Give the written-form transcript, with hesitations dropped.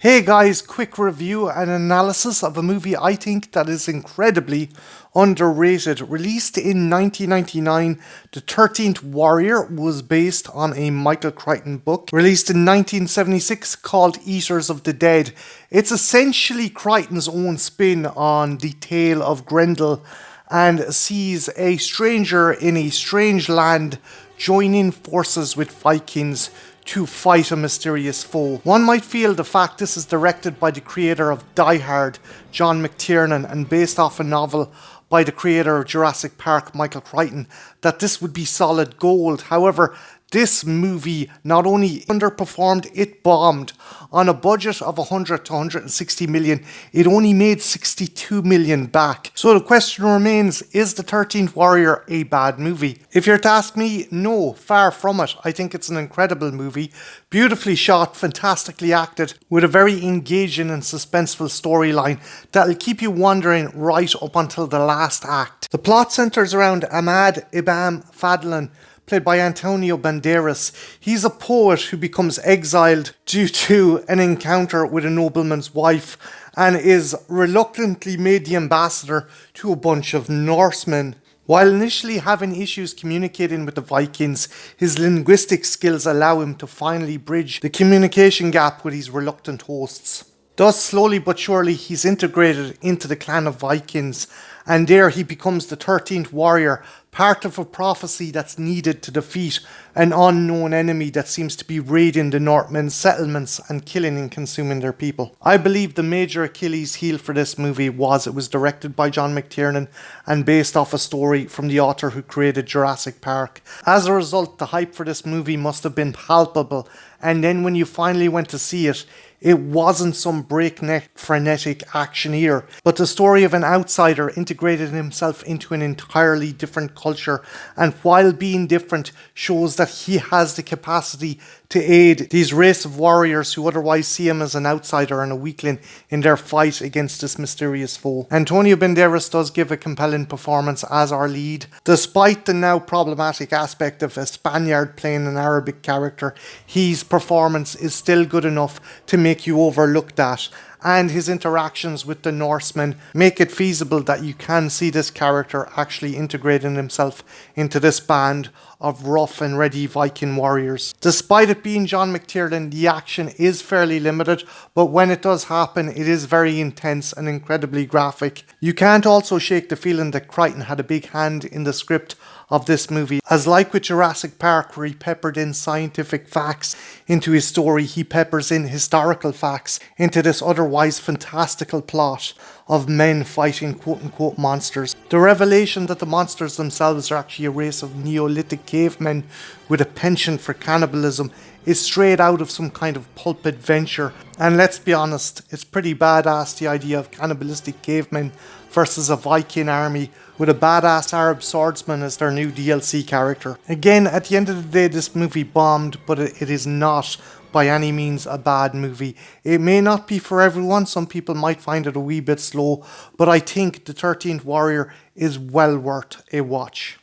Hey guys, quick review and analysis of a movie I think that is incredibly underrated. Released in 1999, The 13th Warrior was based on a Michael Crichton book. Released in 1976 called Eaters of the Dead. It's essentially Crichton's own spin on the tale of Grendel and sees a stranger in a strange land joining forces with Vikings to fight a mysterious foe. One might feel the fact this is directed by the creator of Die Hard, John McTiernan, and based off a novel by the creator of Jurassic Park, Michael Crichton, that this would be solid gold. However, this movie not only underperformed, it bombed. On a budget of 100 to 160 million, it only made 62 million back. So the question remains, is The 13th Warrior a bad movie? If you're to ask me, no, far from it. I think it's an incredible movie, beautifully shot, fantastically acted, with a very engaging and suspenseful storyline that'll keep you wondering right up until the last act. The plot centers around Ahmad Ibn Fadlan, played by Antonio Banderas. He's a poet who becomes exiled due to an encounter with a nobleman's wife and is reluctantly made the ambassador to a bunch of Norsemen. While initially having issues communicating with the Vikings, his linguistic skills allow him to finally bridge the communication gap with his reluctant hosts. Thus, slowly but surely, he's integrated into the clan of Vikings, and there he becomes the 13th warrior, part of a prophecy that's needed to defeat an unknown enemy that seems to be raiding the Northmen's settlements and killing and consuming their people. I believe the major Achilles heel for this movie was it was directed by John McTiernan and based off a story from the author who created Jurassic Park. As a result, the hype for this movie must have been palpable, and then when you finally went to see it, it wasn't some breakneck, frenetic action here, but the story of an outsider integrated himself into an entirely different culture, and while being different, shows that he has the capacity to aid these race of warriors who otherwise see him as an outsider and a weakling in their fight against this mysterious foe. Antonio Banderas does give a compelling performance as our lead. Despite the now problematic aspect of a Spaniard playing an Arabic character, his performance is still good enough to make you overlook that, and his interactions with the Norsemen make it feasible that you can see this character actually integrating himself into this band of rough and ready Viking warriors. Despite it being John McTiernan, the action is fairly limited, but when it does happen, it is very intense and incredibly graphic. You can't also shake the feeling that Crichton had a big hand in the script of this movie, as like with Jurassic Park, where he peppered in scientific facts into his story, he peppers in historical facts into this otherwise fantastical plot of men fighting quote-unquote monsters. The revelation that the monsters themselves are actually a race of Neolithic cavemen with a penchant for cannibalism is straight out of some kind of pulp adventure, and let's be honest, it's pretty badass, the idea of cannibalistic cavemen versus a Viking army with a badass Arab swordsman as their new DLC character. Again, at the end of the day, this movie bombed, but it is not by any means a bad movie. It may not be for everyone, some people might find it a wee bit slow, but I think The 13th Warrior is well worth a watch.